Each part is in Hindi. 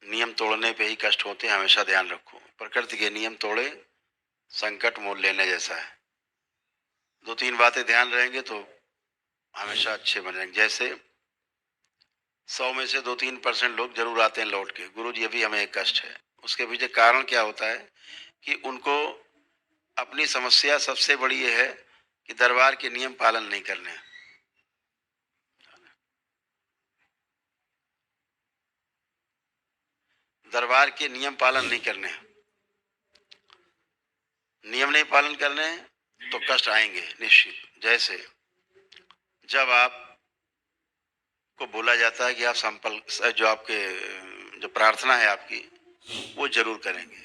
नियम तोड़ने पे ही कष्ट होते हैं, हमेशा ध्यान रखो। प्रकृति के नियम तोड़े संकट मोल लेने जैसा है। 2-3 बातें ध्यान रहेंगे तो हमेशा अच्छे बनेंगे। जैसे 100 में से 2-3% लोग जरूर आते हैं लौट के, गुरुजी अभी हमें एक कष्ट है। उसके पीछे कारण क्या होता है कि उनको अपनी समस्या सबसे बड़ी ये है कि दरबार के नियम पालन नहीं करने। दरबार के नियम पालन नहीं करने, नियम नहीं पालन करने तो कष्ट आएंगे निश्चित। जैसे जब आप को बोला जाता है कि आप संकल्प जो आपके जो प्रार्थना है आपकी वो जरूर करेंगे,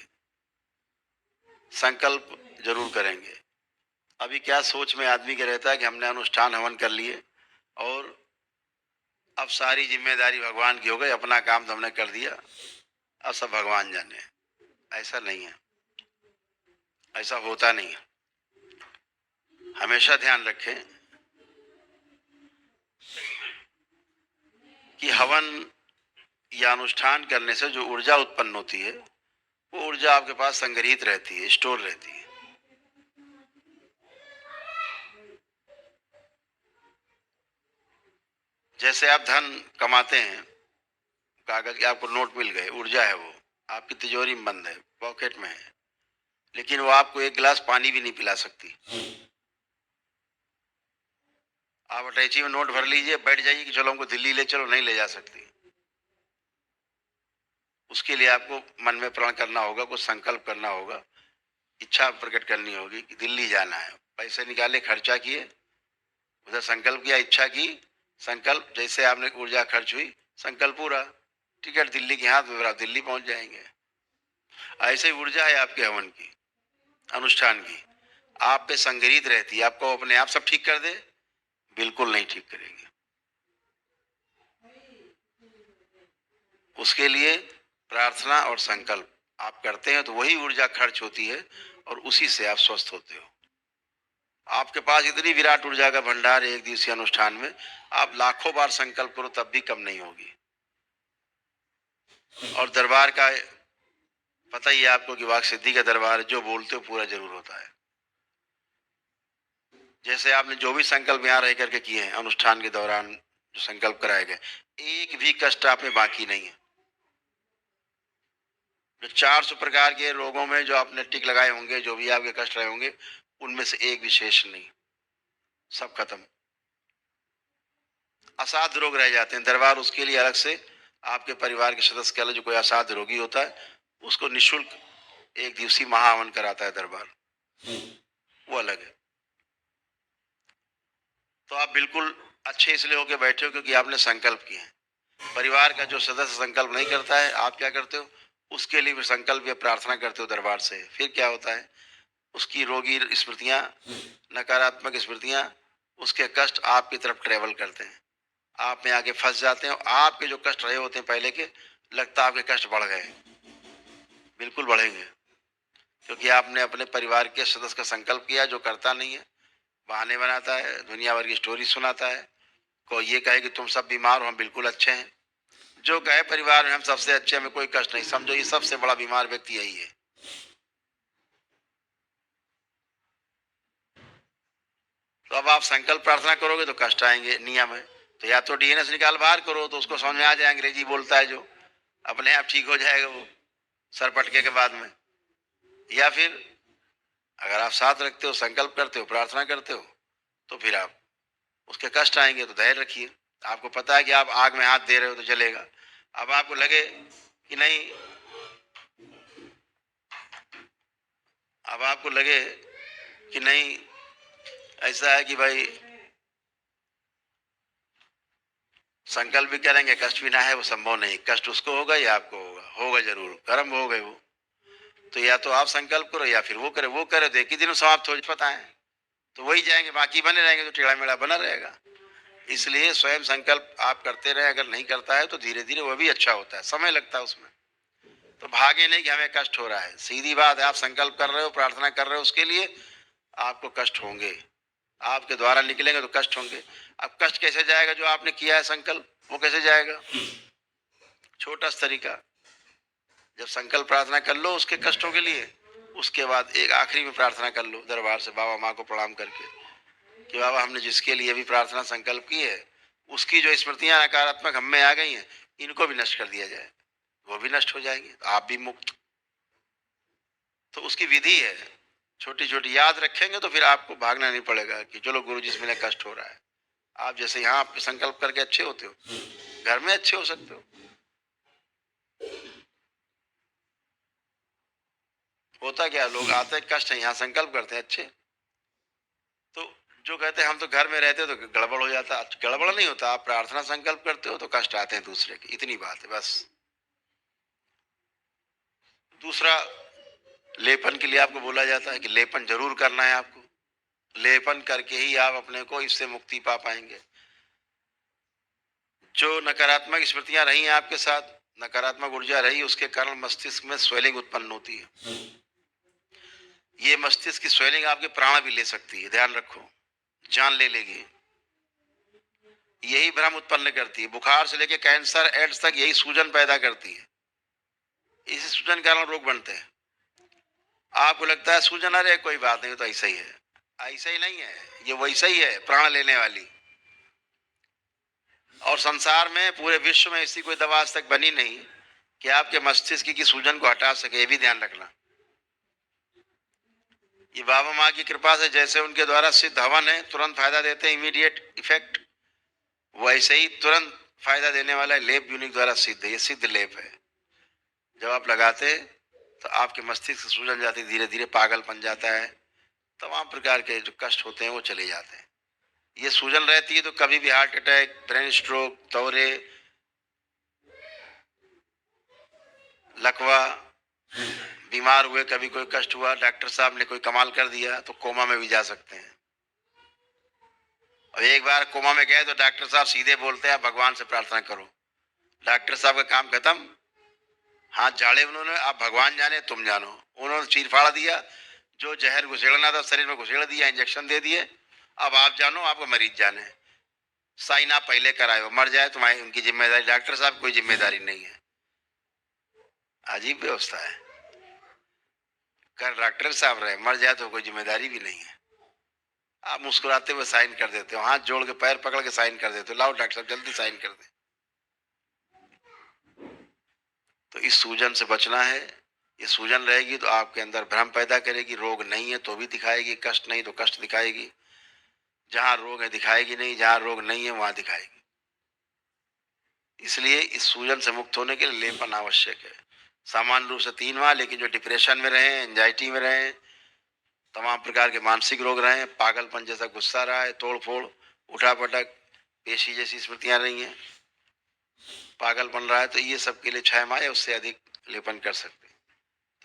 संकल्प जरूर करेंगे। अभी क्या सोच में आदमी के रहता है कि हमने अनुष्ठान हवन कर लिए और अब सारी जिम्मेदारी भगवान की हो गई, अपना काम तो हमने कर दिया, अब सब भगवान जाने। ऐसा नहीं है, ऐसा होता नहीं है। हमेशा ध्यान रखें कि हवन या अनुष्ठान करने से जो ऊर्जा उत्पन्न होती है वो ऊर्जा आपके पास संग्रहित रहती है, स्टोर रहती है। जैसे आप धन कमाते हैं, कागज के आपको नोट मिल गए, ऊर्जा है वो, आपकी तिजोरी में बंद है, पॉकेट में है, लेकिन वो आपको एक गिलास पानी भी नहीं पिला सकती। आप अटैची में नोट भर लीजिए, बैठ जाइए कि चलो हमको दिल्ली ले चलो, नहीं ले जा सकती। उसके लिए आपको मन में प्रण करना होगा, कुछ संकल्प करना होगा, इच्छा प्रकट करनी होगी कि दिल्ली जाना है। पैसे निकाले, खर्चा किए, उधर संकल्प किया, इच्छा की, संकल्प, जैसे आपने ऊर्जा खर्च हुई, संकल्प पूरा, टिकट दिल्ली के हाथ में, आप दिल्ली पहुंच जाएंगे। ऐसे ही ऊर्जा है आपके हवन की, अनुष्ठान की, आप पे संग्रहित रहती है। आपको अपने आप सब ठीक कर दे, बिल्कुल नहीं ठीक करेंगे। उसके लिए प्रार्थना और संकल्प आप करते हैं तो वही ऊर्जा खर्च होती है और उसी से आप स्वस्थ होते हो। आपके पास इतनी विराट ऊर्जा का भंडार है, एक दिवसीय अनुष्ठान में आप लाखों बार संकल्प करो तब भी कम नहीं होगी। और दरबार का पता ही है आपको कि वाक सिद्धि का दरबार, जो बोलते हो पूरा जरूर होता है। जैसे आपने जो भी संकल्प यहाँ रह करके किए हैं अनुष्ठान के दौरान, जो संकल्प कराए गए, एक भी कष्ट आप में बाकी नहीं है। जो 400 प्रकार के रोगों में जो आपने टिक लगाए होंगे, जो भी आपके कष्ट रहे होंगे, उनमें से एक विशेष नहीं, सब खत्म। असाध्य रोग रह जाते हैं, दरबार उसके लिए अलग से, आपके परिवार के सदस्य के अलग, जो कोई असाध्य रोगी होता है उसको निःशुल्क एक दिवसीय महाहवन कराता है दरबार, वो अलग है। तो आप बिल्कुल अच्छे इसलिए होके बैठे हो क्योंकि आपने संकल्प किए हैं। परिवार का जो सदस्य संकल्प नहीं करता है, आप क्या करते हो, उसके लिए भी संकल्प या प्रार्थना करते हो दरबार से। फिर क्या होता है, उसकी रोगी स्मृतियां, नकारात्मक स्मृतियां, उसके कष्ट आपकी तरफ ट्रेवल करते हैं, आप में आके फंस जाते हैं और आपके जो कष्ट रहे होते हैं पहले के, लगता है आपके कष्ट बढ़ गए। बिल्कुल बढ़ेंगे, क्योंकि आपने अपने परिवार के सदस्य का संकल्प किया, जो करता नहीं है, बहाने बनाता है, दुनिया भर की स्टोरी सुनाता है। कोई ये कहे कि तुम सब बीमार हो, हम बिल्कुल अच्छे हैं। जो कहे परिवार में हम सबसे अच्छे, हमें कोई कष्ट नहीं, समझो ये सबसे बड़ा बीमार व्यक्ति यही है। तो अब आप संकल्प प्रार्थना करोगे तो कष्ट आएंगे, नियम है। तो या तो डीएनएस निकाल बाहर करो तो उसको समझ में आ जाए, अंग्रेजी बोलता है जो, अपने आप ठीक हो जाएगा वो सर पटके के बाद में। या फिर अगर आप साथ रखते हो, संकल्प करते हो, प्रार्थना करते हो, तो फिर आप उसके कष्ट आएंगे तो धैर्य रखिए। आपको पता है कि आप आग में हाथ दे रहे हो तो जलेगा। अब आपको लगे कि नहीं, अब आपको लगे कि नहीं, ऐसा है कि भाई संकल्प भी करेंगे कष्ट भी ना है, वो संभव नहीं। कष्ट उसको होगा या आपको होगा, होगा जरूर, कर्म हो गए वो। तो या तो आप संकल्प करो या फिर वो करे। वो करे तो एक ही दिन में समाप्त हो, पता है, तो वही जाएंगे, बाकी बने रहेंगे तो टेढ़ा मेढ़ा बना रहेगा। इसलिए स्वयं संकल्प आप करते रहे, अगर नहीं करता है तो धीरे धीरे वह भी अच्छा होता है, समय लगता है उसमें। तो भागे नहीं कि हमें कष्ट हो रहा है, सीधी बात है, आप संकल्प कर रहे हो, प्रार्थना कर रहे हो, उसके लिए आपको कष्ट होंगे, आपके द्वारा निकलेंगे तो कष्ट होंगे। अब कष्ट कैसे जाएगा, जो आपने किया है संकल्प वो कैसे जाएगा, छोटा सा तरीका, जब संकल्प प्रार्थना कर लो उसके कष्टों के लिए, उसके बाद एक आखिरी में प्रार्थना कर लो दरबार से बाबा माँ को प्रणाम करके कि बाबा हमने जिसके लिए भी प्रार्थना संकल्प की है उसकी जो स्मृतियां नकारात्मक हम में आ गई हैं इनको भी नष्ट कर दिया जाए, वो भी नष्ट हो जाएंगी तो आप भी मुक्त। तो उसकी विधि है, छोटी छोटी याद रखेंगे तो फिर आपको भागना नहीं पड़ेगा कि चलो गुरु जी से मेरे कष्ट हो रहा है। आप जैसे यहाँ आप संकल्प करके अच्छे होते हो, घर में अच्छे हो सकते हो। होता क्या, लोग आते हैं कष्ट है, यहाँ संकल्प करते हैं अच्छे, तो जो कहते हैं हम तो घर में रहते हो तो गड़बड़ हो जाता। गड़बड़ नहीं होता, आप प्रार्थना संकल्प करते हो तो कष्ट आते हैं दूसरे के, इतनी बात है बस। दूसरा, लेपन के लिए आपको बोला जाता है कि लेपन जरूर करना है आपको, लेपन करके ही आप अपने को इससे मुक्ति पा पाएंगे। जो नकारात्मक स्मृतियां रही हैं आपके साथ, नकारात्मक ऊर्जा रही, उसके कारण मस्तिष्क में स्वेलिंग उत्पन्न होती है। ये मस्तिष्क की स्वेलिंग आपके प्राण भी ले सकती है, ध्यान रखो, जान ले लेगी। यही भ्रम उत्पन्न करती है, बुखार से लेकर कैंसर एड्स तक यही सूजन पैदा करती है। इसी सूजन के कारण रोग बनते हैं। आपको लगता है सूजन, अरे कोई बात नहीं तो ऐसा ही है, ऐसा ही नहीं है, ये वैसा ही है, प्राण लेने वाली। और संसार में पूरे विश्व में ऐसी कोई दवा आज तक बनी नहीं कि आपके मस्तिष्क की सूजन को हटा सके, ये भी ध्यान रखना। ये बाबा माँ की कृपा से जैसे उनके द्वारा सिद्ध हवन है, तुरंत फायदा देते हैं, इमीडिएट इफेक्ट, वैसे ही तुरंत फायदा देने वाला लेप यूनिक द्वारा सिद्ध है, ये सिद्ध लेप है। जब आप लगाते तो आपके मस्तिष्क सूजन जाती, धीरे धीरे पागलपन जाता है, तमाम प्रकार के जो कष्ट होते हैं वो चले जाते हैं। ये सूजन रहती है तो कभी भी हार्ट अटैक, ब्रेन स्ट्रोक, दौरे, लकवा, बीमार हुए, कभी कोई कष्ट हुआ, डॉक्टर साहब ने कोई कमाल कर दिया तो कोमा में भी जा सकते हैं। और एक बार कोमा में गए तो डॉक्टर साहब सीधे बोलते हैं भगवान से प्रार्थना करो। डॉक्टर साहब का काम खत्म, हाथ झाड़े उन्होंने, आप भगवान जाने तुम जानो। उन्होंने चीर फाड़ दिया, जो जहर घुसेड़ना था शरीर में घुसेड़ दिया, इंजेक्शन दे दिए, अब आप जानो, आपको मरीज जाने। साइन आप पहले कराए हो, मर जाए तुम्हारी उनकी जिम्मेदारी, डॉक्टर साहब कोई जिम्मेदारी नहीं है। अजीब व्यवस्था है, कर डॉक्टर साहब रहे, मर जाए तो कोई जिम्मेदारी भी नहीं है। आप मुस्कुराते हुए साइन कर देते हो, हाथ जोड़ के पैर पकड़ के साइन कर देते हो, लाओ डॉक्टर साहब जल्दी साइन कर दे। तो इस सूजन से बचना है। ये सूजन रहेगी तो आपके अंदर भ्रम पैदा करेगी, रोग नहीं है तो भी दिखाएगी, कष्ट नहीं तो कष्ट दिखाएगी, जहां रोग है दिखाएगी नहीं, जहां रोग नहीं है वहां दिखाएगी। इसलिए इस सूजन से मुक्त होने के लिए लेपन आवश्यक है। सामान्य रूप से 3 माह, लेकिन जो डिप्रेशन में रहे, एंजाइटी में रहे, तमाम प्रकार के मानसिक रोग रहे, पागलपन जैसा गुस्सा रहा है, तोड़ फोड़, उठा पटक, पेशी जैसी स्मृतियां रही हैं, पागलपन रहा है, तो ये सब के लिए 6 माह या उससे अधिक लेपन कर सकते हैं।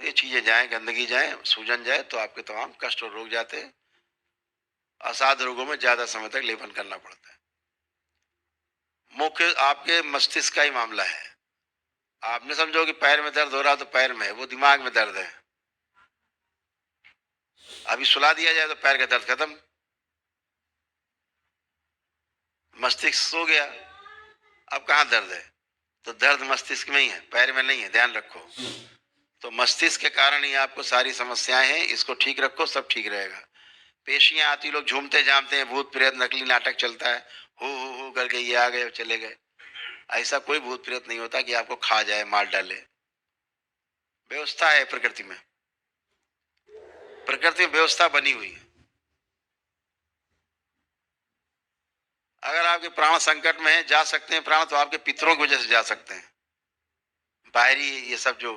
तो ये चीजें जाए, गंदगी जाए, सूजन जाए तो आपके तमाम कष्ट और रोग जाते हैं। असाध्य रोगों में ज्यादा समय तक लेपन करना पड़ता है। मुख्य आपके मस्तिष्क का ही मामला है। आपने समझो कि पैर में दर्द हो रहा तो पैर में है, वो दिमाग में दर्द है। अभी सुला दिया जाए तो पैर का दर्द खत्म, मस्तिष्क सो गया, अब कहाँ दर्द है? तो दर्द मस्तिष्क में ही है, पैर में नहीं है, ध्यान रखो। तो मस्तिष्क के कारण ही आपको सारी समस्याएं हैं, इसको ठीक रखो, सब ठीक रहेगा। पेशियां आती, लोग झूमते जामते हैं, भूत प्रेत नकली नाटक चलता है, हो करके ये आ गए चले गए। ऐसा कोई भूत प्रेत नहीं होता कि आपको खा जाए, मार डाले। व्यवस्था है प्रकृति में, प्रकृति में व्यवस्था बनी हुई है। अगर आपके प्राण संकट में है, जा सकते हैं प्राण, तो आपके पितरों की वजह से जा सकते हैं। बाहरी ये सब जो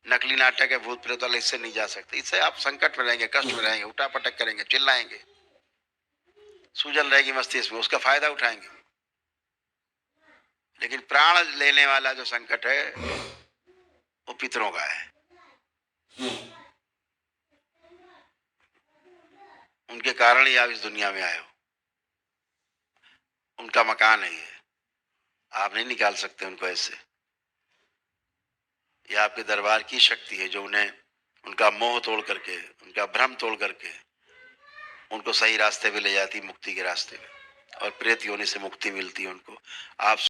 नकली नाटक है, भूत प्रेत वाले, इससे नहीं जा सकते। इससे आप संकट में रहेंगे, कष्ट में रहेंगे, उठा पटक करेंगे, चिल्लाएंगे, सूजन रहेगी मस्तिष्क में, उसका फायदा उठाएंगे। लेकिन प्राण लेने वाला जो संकट है वो पितरों का है, उनके कारण ही आप इस दुनिया में आए हो। उनका मकान है ये, आप नहीं निकाल सकते उनको ऐसे। ये आपके दरबार की शक्ति है जो उन्हें, उनका मोह तोड़ करके, उनका भ्रम तोड़ करके उनको सही रास्ते पे ले जाती, मुक्ति के रास्ते में, और प्रेत योनि से मुक्ति मिलती है उनको। आप